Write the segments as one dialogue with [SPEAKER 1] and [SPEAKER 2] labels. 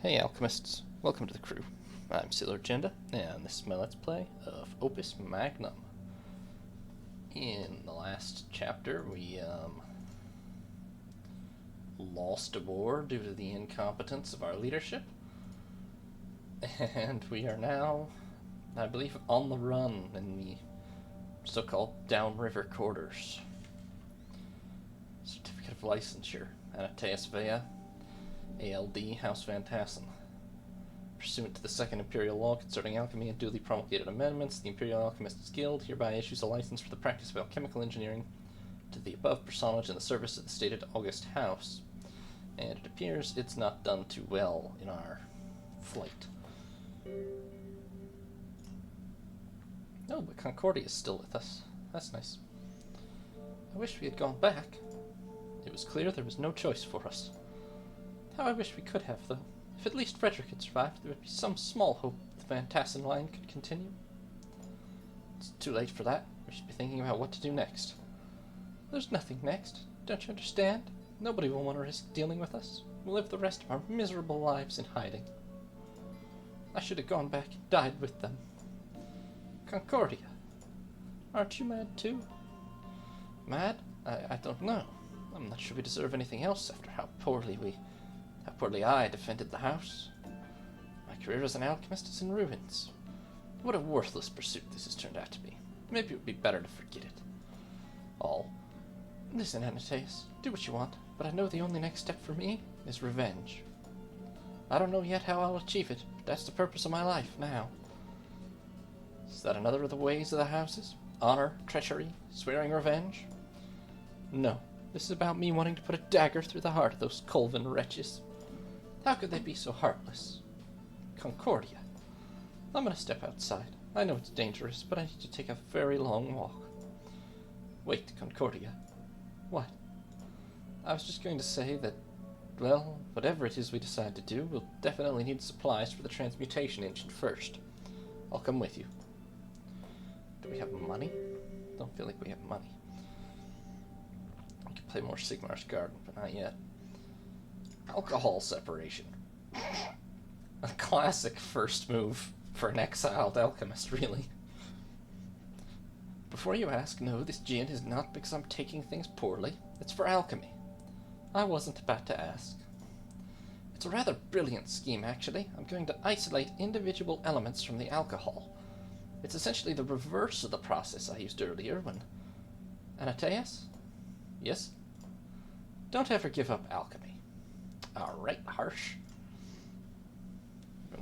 [SPEAKER 1] Hey alchemists, welcome to the crew. I'm Sailor Agenda, and this is my Let's Play of Opus Magnum. In the last chapter, we lost a war due to the incompetence of our leadership, and we are now, I believe, on the run in the so-called downriver quarters. Certificate of Licensure, Anateus Vea, ALD, House Van Tassen. Pursuant to the Second Imperial Law concerning alchemy and duly promulgated amendments, the Imperial Alchemists Guild hereby issues a license for the practice of alchemical engineering to the above personage in the service of the stated August House. And it appears it's not done too well in our flight. Oh, but Concordia is still with us. That's nice. I wish we had gone back. It was clear there was no choice for us. How I wish we could have, though. If at least Frederick had survived, there would be some small hope the Van Tassen line could continue. It's too late for that. We should be thinking about what to do next. There's nothing next. Don't you understand? Nobody will want to risk dealing with us. We'll live the rest of our miserable lives in hiding. I should have gone back and died with them. Concordia. Aren't you mad, too? Mad? I don't know. I'm not sure we deserve anything else after how poorly I defended the house. My career as an alchemist is in ruins. What a worthless pursuit this has turned out to be. Maybe it would be better to forget it. Listen, Anateus, do what you want, but I know the only next step for me is revenge. I don't know yet how I'll achieve it, but that's the purpose of my life now. Is that another of the ways of the houses? Honor, treachery, swearing revenge? No, this is about me wanting to put a dagger through the heart of those Colvin wretches. How could they be so heartless? Concordia. I'm gonna step outside. I know it's dangerous, but I need to take a very long walk. Wait, Concordia. What? I was just going to say that, well, whatever it is we decide to do, we'll definitely need supplies for the transmutation engine first. I'll come with you. Do we have money? Don't feel like we have money. We could play more Sigmar's Garden, but not yet. Alcohol separation. A classic first move for an exiled alchemist, really. Before you ask, no, this gin is not because I'm taking things poorly. It's for alchemy. I wasn't about to ask. It's a rather brilliant scheme, actually. I'm going to isolate individual elements from the alcohol. It's essentially the reverse of the process I used earlier when... Anateus? Yes? Don't ever give up alchemy. Alright, harsh.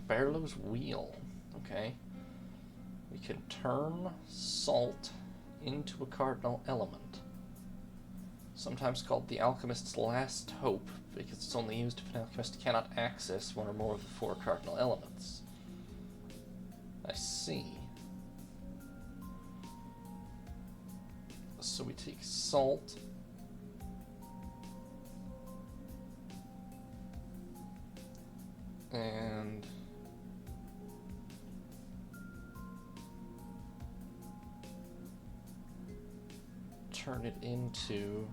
[SPEAKER 1] Barlow's wheel. Okay. We can turn salt into a cardinal element. Sometimes called the alchemist's last hope, because it's only used if an alchemist cannot access one or more of the 4 cardinal elements. I see. So we take salt. And turn it into,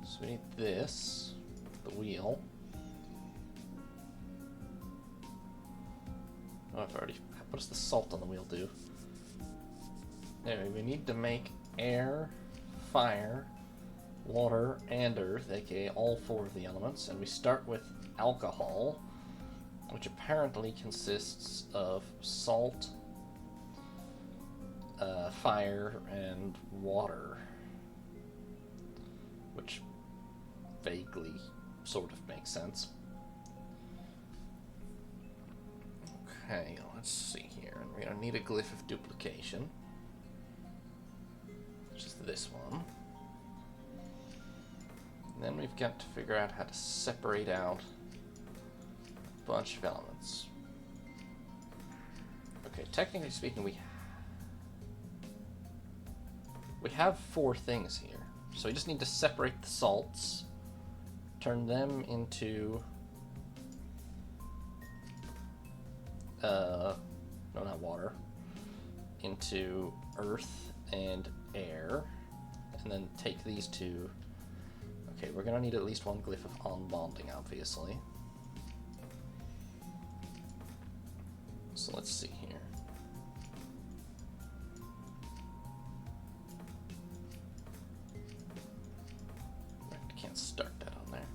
[SPEAKER 1] so we need this, the wheel. Oh, I've already, what does the salt on the wheel do? Anyway, we need to make air, fire, water, and earth, aka all 4 of the elements, and we start with alcohol, which apparently consists of salt, fire, and water, which vaguely sort of makes sense. Okay, let's see here, and we're going to need a glyph of duplication, which is this one. And then we've got to figure out how to separate out a bunch of elements. Okay, technically speaking, we have 4 things here. So we just need to separate the salts, turn them into no, not water, into earth and air, and then take these 2. Okay, we're gonna need at least one glyph of on-bonding, obviously. So let's see here. I can't start that on there.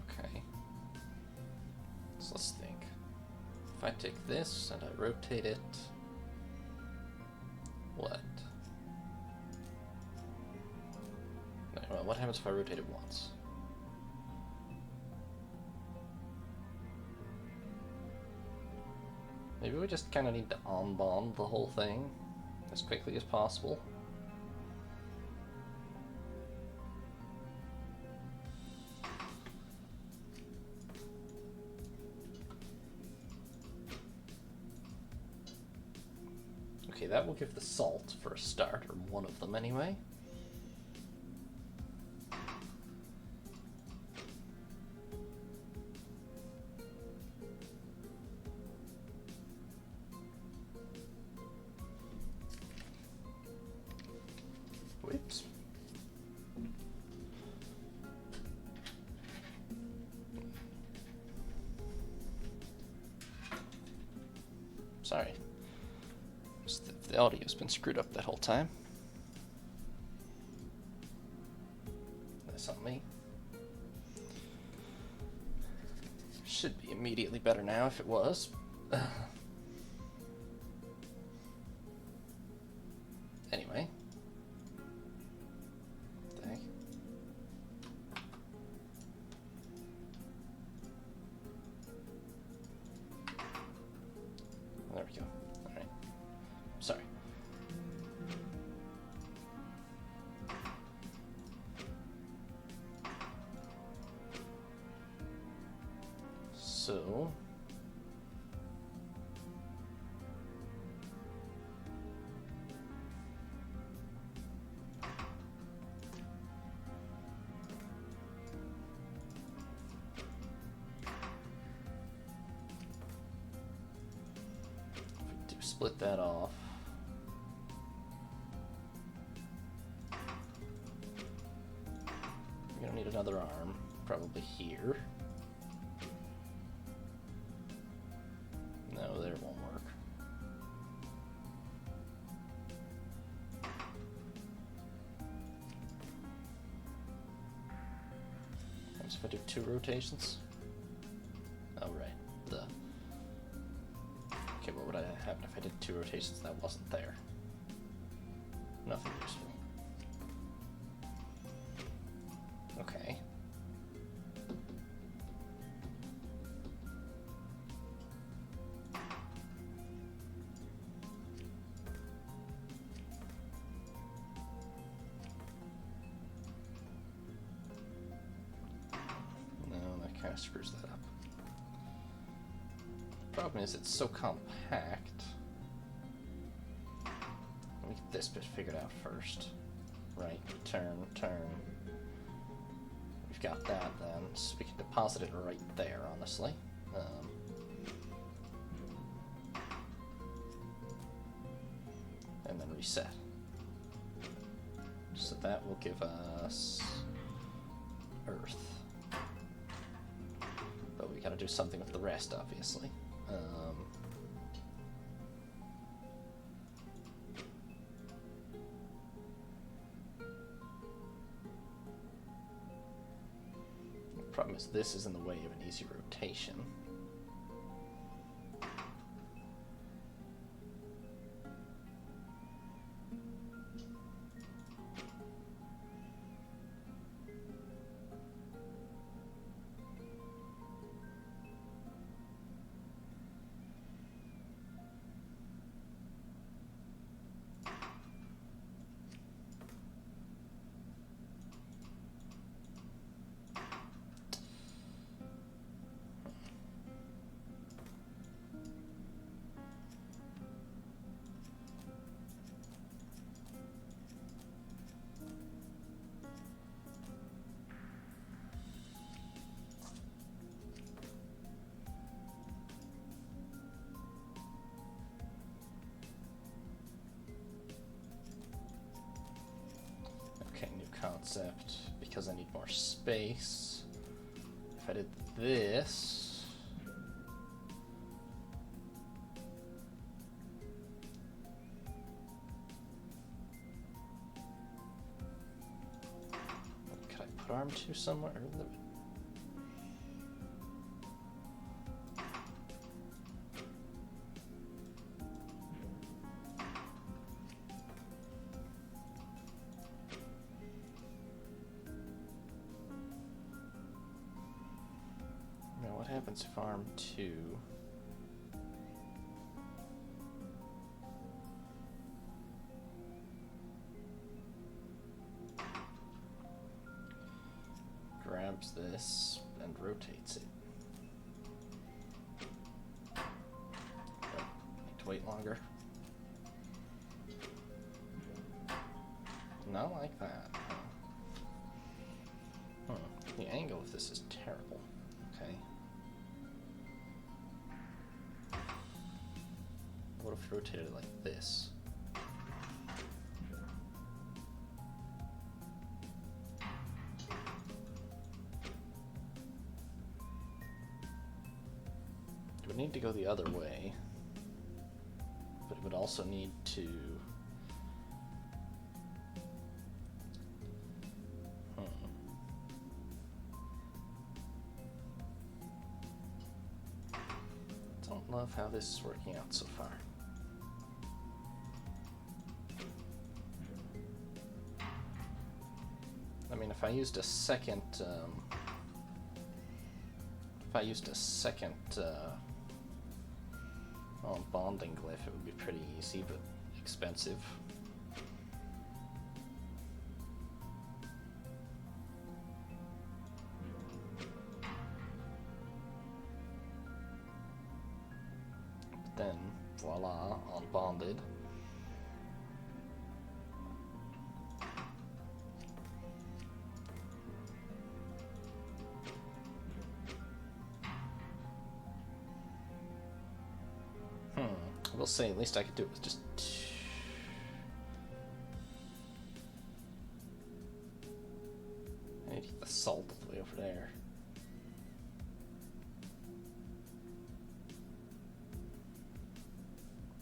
[SPEAKER 1] Okay. So let's think. If I take this and I rotate it, what? Well, what happens if I rotate it once? Maybe we just kind of need to on-bond the whole thing as quickly as possible. Okay, that will give the salt for a start, or one of them anyway. Whoops. Sorry. The audio's been screwed up that whole time. That's on me. Should be immediately better now if it was. Anyway. Dang. There we go. Alright. Sorry. So if we do split that off. We're gonna need another arm, probably here. No, there it won't work. What if I do 2 rotations? Oh, right. Okay, what would happen if I did 2 rotations that wasn't there? Nothing useful. Okay. Kind of screws that up. The problem is it's so compact. Let me get this bit figured out first. Right, turn. We've got that then, so we can deposit it right there, honestly. And then reset. So that will give us Earth. But we gotta do something with the rest, obviously. The problem is this is in the way of an easy rotation. concept because I need more space. If I did this, could I put arm 2 somewhere? What happens if arm 2? Grabs this and rotates it. Oh, need to wait longer. Not like that. The angle of this is terrible. Okay. What if we rotated it like this? It would need to go the other way, but it would also need to... Don't love how this is working out so far. I mean, if I used a second, bonding glyph, it would be pretty easy, but expensive. But then, voila, unbonded. I will say, at least I could do it with just I need to get the salt all the way over there.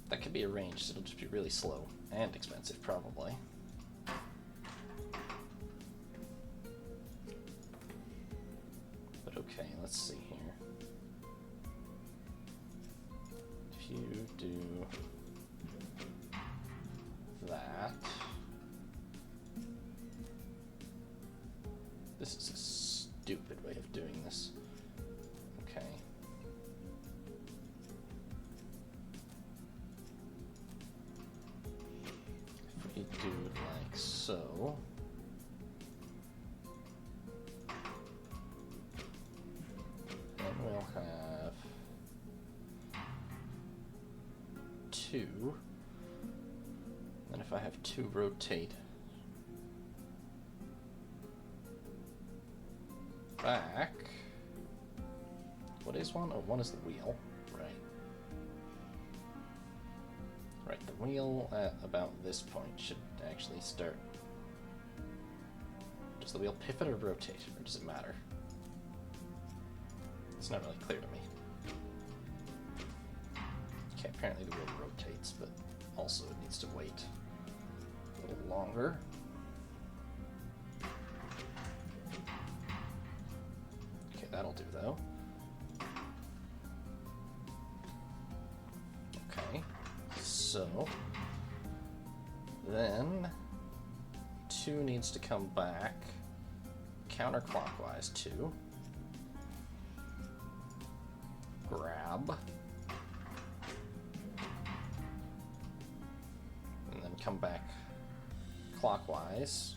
[SPEAKER 1] That could be arranged, it'll just be really slow and expensive, probably. But okay, let's see here. You do that. This is a stupid way of doing this. Okay. If we do it like so. Then we'll have 2, and if I have 2 rotate back, what is one? Oh, one is the wheel, right. Right, the wheel at about this point should actually start. Does the wheel pivot or rotate, or does it matter? It's not really clear to me. Okay, apparently the wheel rotates, but also it needs to wait a little longer. Okay, that'll do though. Okay, so then 2 needs to come back counterclockwise 2. Grab. Come back clockwise.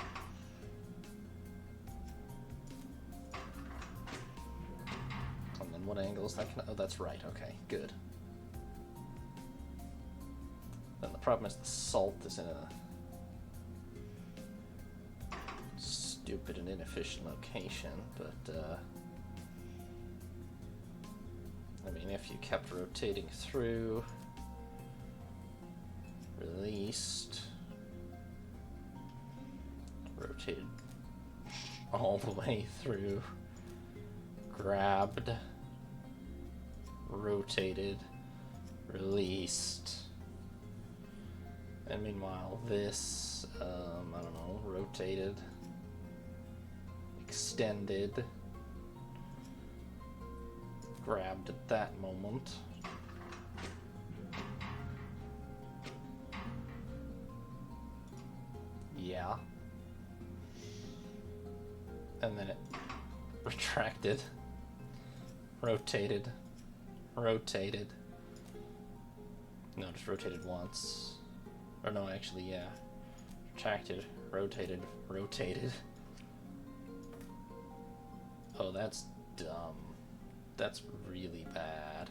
[SPEAKER 1] And then what angle is that? Oh, that's right. Okay, good. Then the problem is the salt is in a stupid and inefficient location, but I mean, if you kept rotating through, released, rotated all the way through, grabbed, rotated, released, and meanwhile this, I don't know, rotated, extended, grabbed at that moment, yeah, and then it retracted, rotated, rotated, no, just rotated once, or no, actually, yeah, retracted, rotated, rotated. Oh, that's dumb. That's really bad.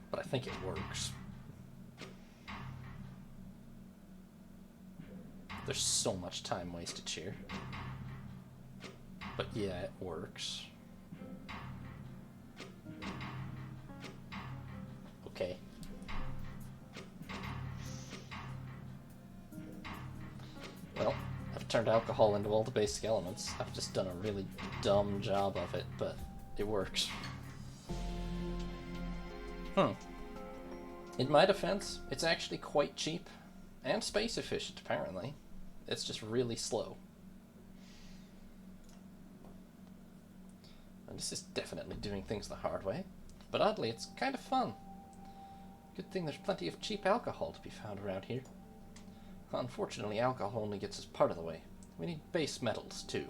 [SPEAKER 1] But I think it works. There's so much time wasted here. But yeah, it works. Okay. Well, I've turned alcohol into all the basic elements. I've just done a really dumb job of it, but it works. In my defense, it's actually quite cheap and space efficient, apparently. It's just really slow. And this is definitely doing things the hard way, but oddly, it's kind of fun. Good thing there's plenty of cheap alcohol to be found around here. Unfortunately, alcohol only gets us part of the way. We need base metals, too.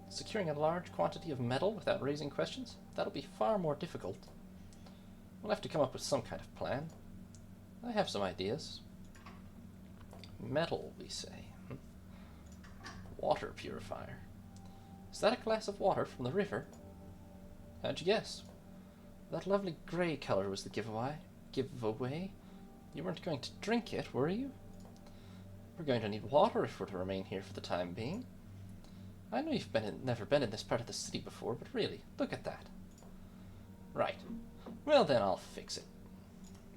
[SPEAKER 1] Securing a large quantity of metal without raising questions, that'll be far more difficult. We'll have to come up with some kind of plan. I have some ideas. Metal, we say. Water purifier. Is that a glass of water from the river? How'd you guess? That lovely grey colour was the giveaway. You weren't going to drink it, were you? We're going to need water if we're to remain here for the time being. I know you've never been in this part of the city before, but really, look at that. Right. Well then, I'll fix it.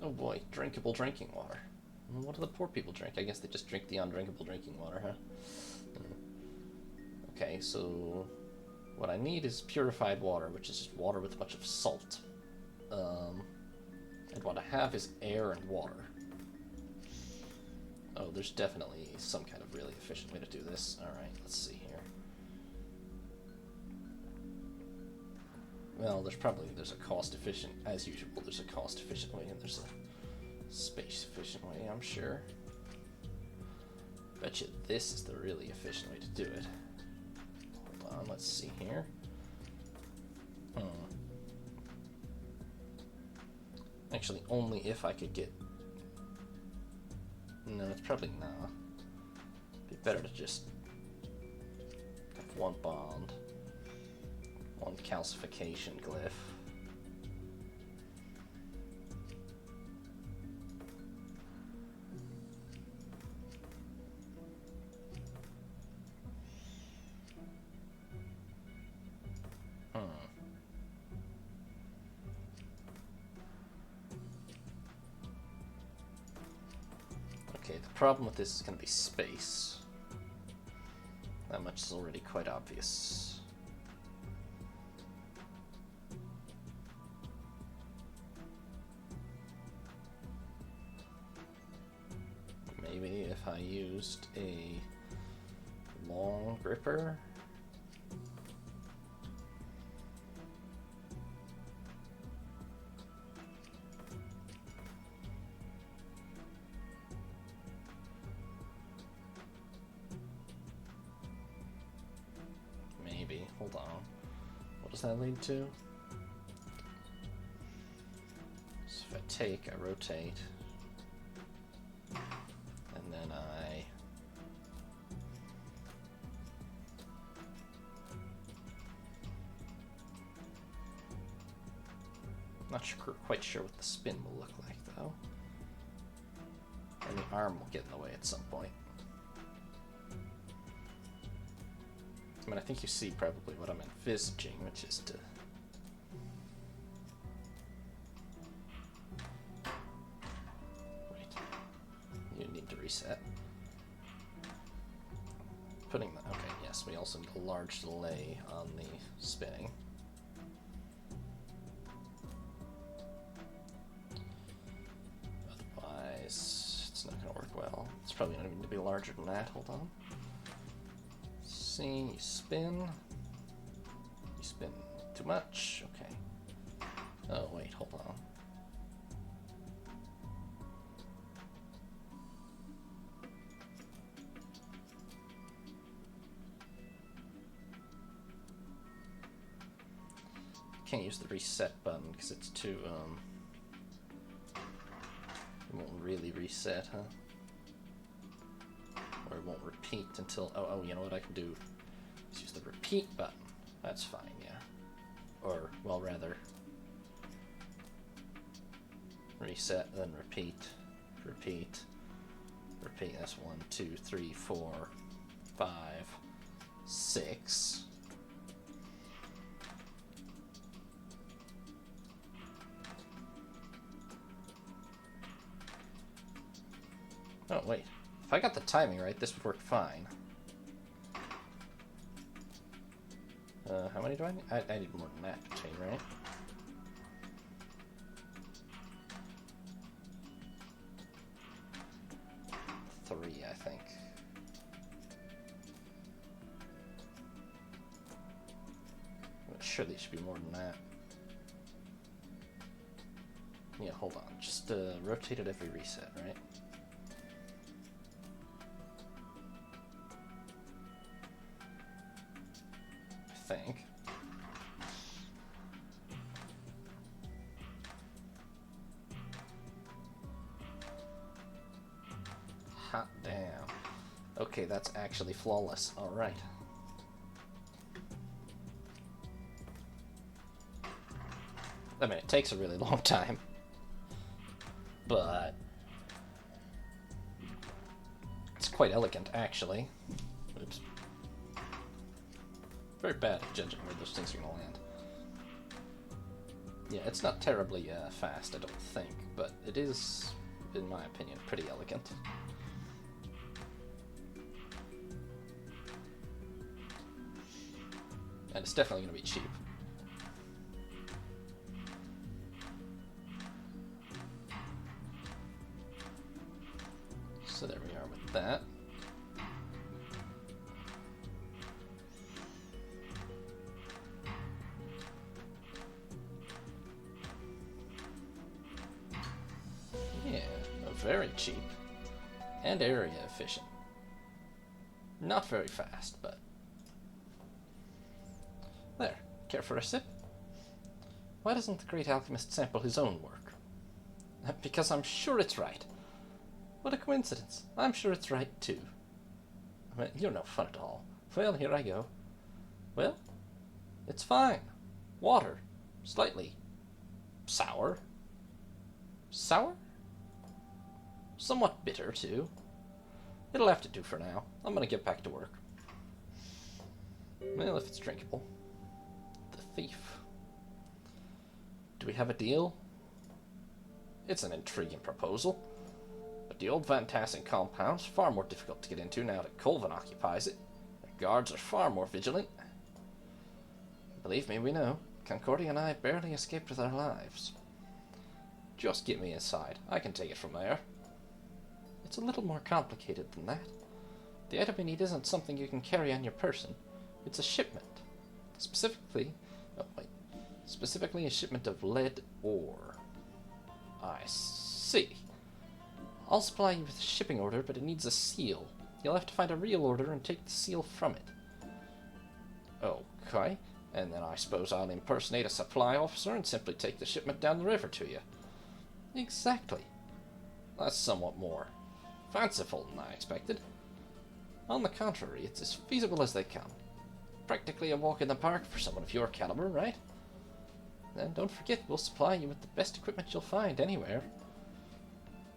[SPEAKER 1] Oh boy, drinkable drinking water. What do the poor people drink? I guess they just drink the undrinkable drinking water, huh? Okay, so what I need is purified water, which is just water with a bunch of salt. And what I have is air and water. Oh, there's definitely some kind of really efficient way to do this. Alright, let's see here. Well, there's a cost-efficient, as usual, there's a cost-efficient way, and there's a space-efficient way, I'm sure. Bet you this is the really efficient way to do it. Hold on, let's see here. Actually, only if I could get... No, it's probably not. Be better to just have one bond. One calcification glyph. Okay, the problem with this is going to be space. That much is already quite obvious. Maybe if I used a long gripper. Maybe. Hold on. What does that lead to? So if I rotate, and then not quite sure what the spin will look like, though. And the arm will get in the way at some point. I mean, I think you see probably what I'm envisaging, which is to... Wait. You need to reset. Putting the... Okay, yes, we also need a large delay on the spinning. Otherwise, it's not going to work well. It's probably going to need to be larger than that. Hold on. See, you spin. You spin too much. Okay. Oh, wait, hold on. Can't use the reset button because it's too, it won't really reset, huh? Or it won't repeat until... Oh, you know what I can do? Is use the repeat button. That's fine, yeah. Or, well, rather... reset, then repeat, repeat, repeat. That's 1, 2, 3, 4, 5, 6... Oh, wait. If I got the timing right, this would work fine. How many do I need? I need more than that chain, right? Three, I think. Surely it should be more than that. Yeah, hold on. Just rotate it every reset, right? Think. Hot damn. Okay, that's actually flawless. All right. I mean, it takes a really long time, but it's quite elegant, actually. Oops. Very bad at judging where those things are going to land. Yeah, it's not terribly fast, I don't think, but it is, in my opinion, pretty elegant. And it's definitely going to be cheap. So there we are with that. Very cheap and area efficient. Not very fast, but there. Care for a sip? Why doesn't the great alchemist sample his own work? Because I'm sure it's right. What a coincidence. I'm sure it's right too. I mean, you're no fun at all. Well, here I go. Well, it's fine. Water. Slightly sour. Sour? Somewhat bitter, too. It'll have to do for now. I'm gonna get back to work. Well, if it's drinkable. The thief. Do we have a deal? It's an intriguing proposal. But the old Van Tassing compound's far more difficult to get into now that Colvin occupies it. The guards are far more vigilant. Believe me, we know. Concordia and I barely escaped with our lives. Just get me inside. I can take it from there. It's a little more complicated than that. The item we need isn't something you can carry on your person. It's a shipment. Specifically a shipment of lead ore. I see. I'll supply you with a shipping order, but it needs a seal. You'll have to find a real order and take the seal from it. Okay. And then I suppose I'll impersonate a supply officer and simply take the shipment down the river to you. Exactly. That's somewhat more fanciful than I expected. On the contrary, it's as feasible as they come. Practically a walk in the park for someone of your caliber, right? And don't forget, we'll supply you with the best equipment you'll find anywhere.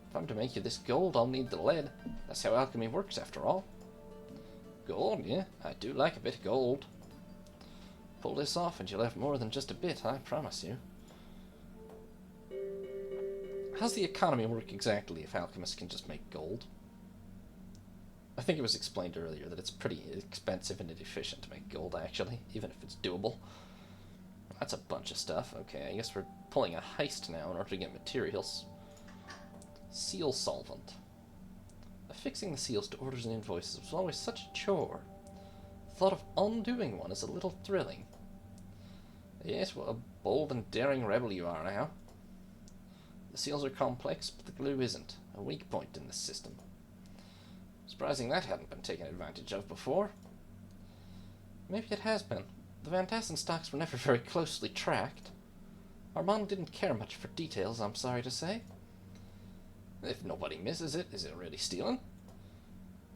[SPEAKER 1] If I'm to make you this gold, I'll need the lead. That's how alchemy works, after all. Gold, yeah, I do like a bit of gold. Pull this off and you'll have more than just a bit, I promise you. How's the economy work exactly if alchemists can just make gold? I think it was explained earlier that it's pretty expensive and inefficient to make gold, actually, even if it's doable. That's a bunch of stuff. Okay, I guess we're pulling a heist now in order to get materials. Seal solvent. Affixing the seals to orders and invoices was always such a chore. The thought of undoing one is a little thrilling. Yes, what a bold and daring rebel you are now. The seals are complex, but the glue isn't. A weak point in this system. Surprising that hadn't been taken advantage of before. Maybe it has been. The Van Tassen stocks were never very closely tracked. Armand didn't care much for details, I'm sorry to say. If nobody misses it, is it really stealing?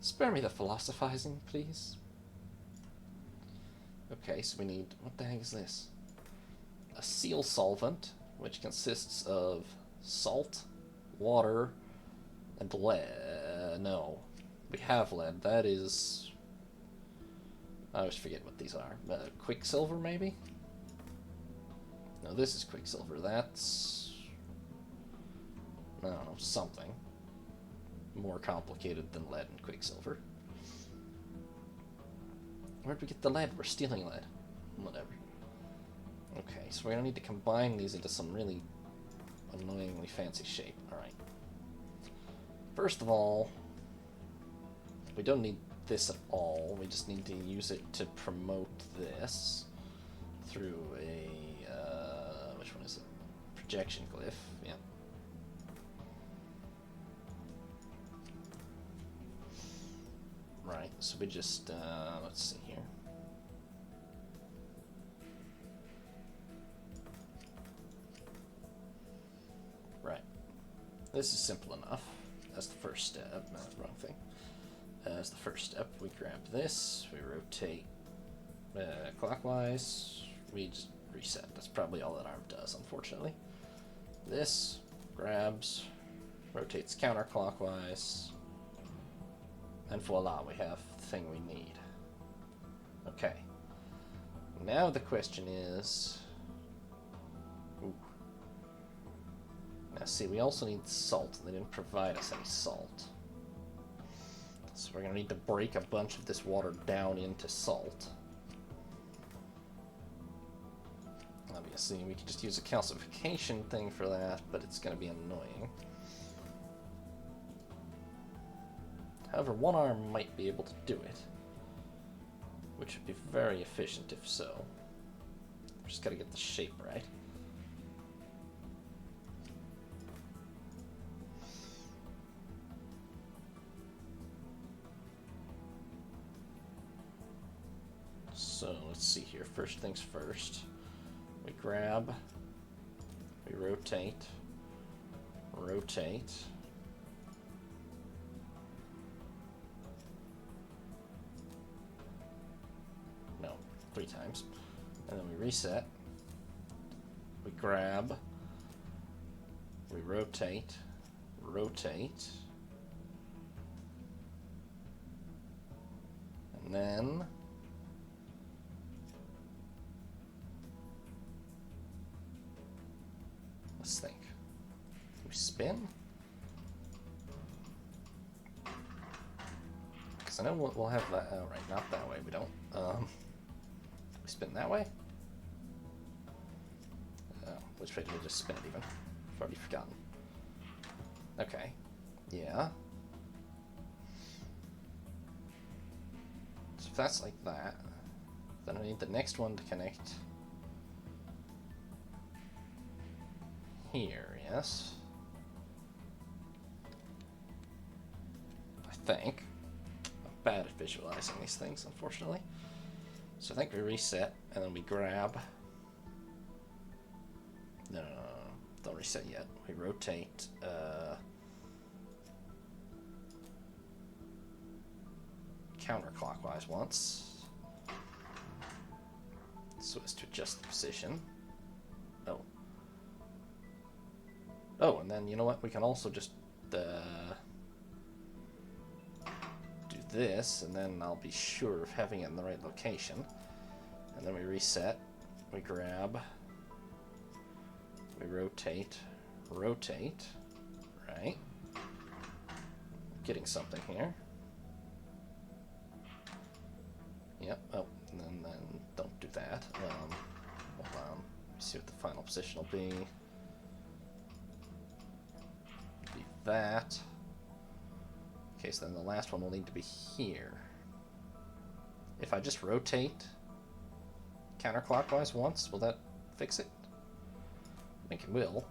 [SPEAKER 1] Spare me the philosophizing, please. Okay, so we need... what the heck is this? A seal solvent, which consists of salt, water, and lead. No. We have lead. That is... I always forget what these are. Quicksilver, maybe? No, this is quicksilver. That's... I don't know, something. More complicated than lead and quicksilver. Where'd we get the lead? We're stealing lead. Whatever. Okay, so we're gonna need to combine these into some really annoyingly fancy shape. Alright. First of all, we don't need this at all. We just need to use it to promote this through a, which one is it? Projection glyph, yeah. Right, so we just, let's see here. Right. This is simple enough. That's the first step. No, wrong thing. As the first step, we grab this, we rotate clockwise, we just reset. That's probably all that arm does, unfortunately. This grabs, rotates counterclockwise, and voila, we have the thing we need. Okay. Now the question is... Ooh. Now see, we also need salt. They didn't provide us any salt. So we're going to need to break a bunch of this water down into salt. Obviously, we could just use a calcification thing for that, but it's going to be annoying. However, one arm might be able to do it, which would be very efficient if so. Just got to get the shape right. So let's see here. First things first. We grab, we rotate, rotate. No, 3 times. And then we reset. We grab, we rotate, rotate. And then let's think. We spin? Because I know we'll have that. Oh, right, not that way. We don't. We spin that way? Which way do we just spin it even? I've already forgotten. Okay. Yeah. So if that's like that, then I need the next one to connect here, yes? I think. I'm bad at visualizing these things, unfortunately. So I think we reset, and then we grab... No, don't reset yet. We rotate, counterclockwise once, so as to adjust the position. Oh, and then, you know what, we can also just do this, and then I'll be sure of having it in the right location. And then we reset, we grab, we rotate, right? Getting something here. Yep, oh, and then don't do that. Hold on, see what the final position will be. Be that. Okay, so then the last one will need to be here. If I just rotate counterclockwise once, will that fix it? I think it will.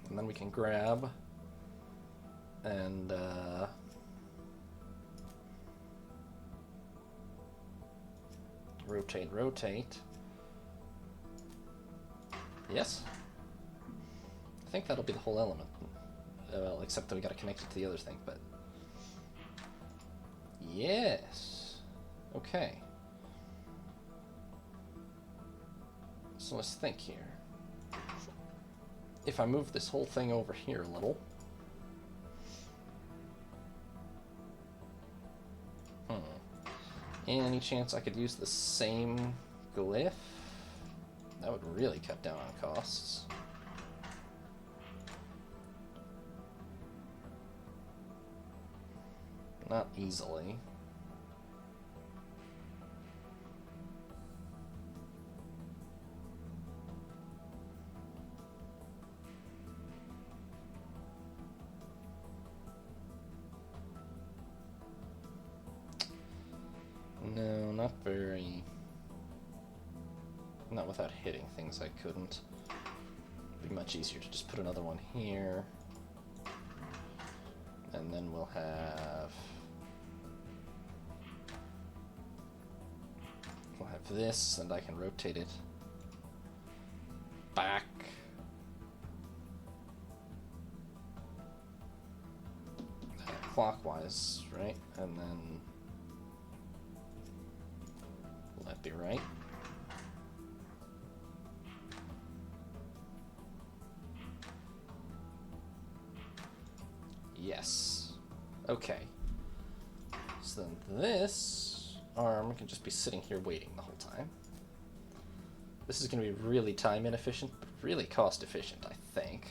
[SPEAKER 1] And then we can grab and rotate. Yes? I think that'll be the whole element. Well, except that we gotta connect it to the other thing, but... Yes! Okay. So let's think here. If I move this whole thing over here a little... Any chance I could use the same glyph? That would really cut down on costs. Not easily. No, not very. Not without hitting things I couldn't. It'd be much easier to just put another one here. And then we'll have this, and I can rotate it back. Clockwise, right? And then will that be right? Yes. Okay. So then this arm can just be sitting here waiting the whole time. This is going to be really time inefficient, but really cost efficient, I think.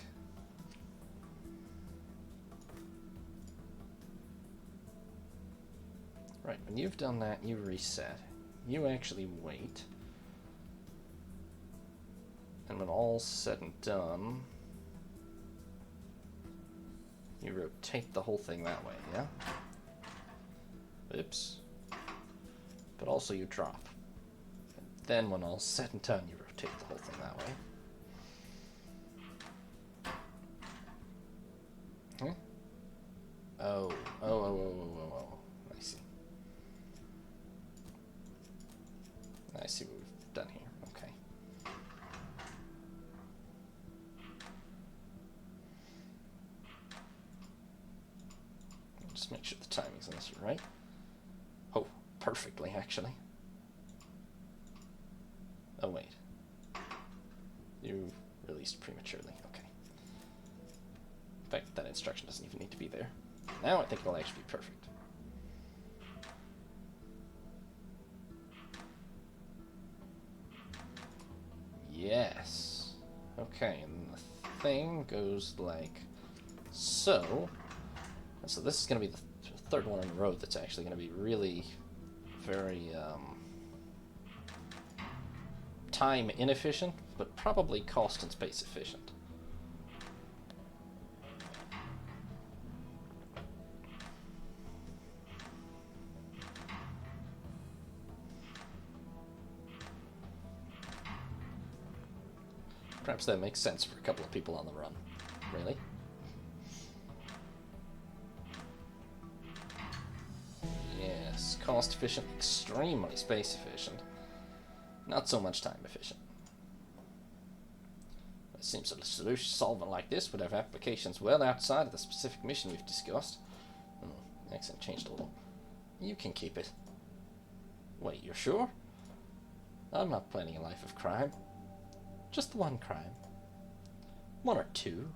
[SPEAKER 1] Right, when you've done that, you reset. You actually wait. And when all's said and done, you rotate the whole thing that way, yeah? Oops. But also you drop. And then when all's said and done, you rotate the whole thing that way. Huh? Oh. I see. I see what we've done here. Okay. Just make sure the timing's on this one, right? Oh, perfectly, actually. Oh, wait. You released prematurely. Okay. In fact, that instruction doesn't even need to be there. Now I think it'll actually be perfect. Yes. Okay, and the thing goes like so. And so this is going to be the third one in a row that's actually going to be really very time inefficient, but probably cost and space efficient. Perhaps that makes sense for a couple of people on the run. Really? Yes, cost efficient, extremely space efficient. Not so much time efficient. It seems a solution solvent like this would have applications well outside of the specific mission we've discussed. The accent changed a little. You can keep it. Wait, you're sure? I'm not planning a life of crime. Just the one crime. One or two.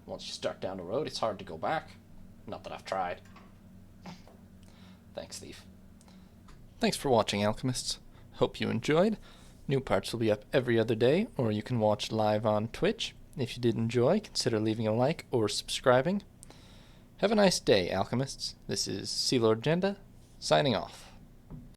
[SPEAKER 1] Once you start down the road, it's hard to go back. Not that I've tried. Thanks, Thief. Thanks for watching, Alchemists. Hope you enjoyed. New parts will be up every other day, or you can watch live on Twitch. If you did enjoy, consider leaving a like or subscribing. Have a nice day, Alchemists. This is Sea Lord Jenda, signing off.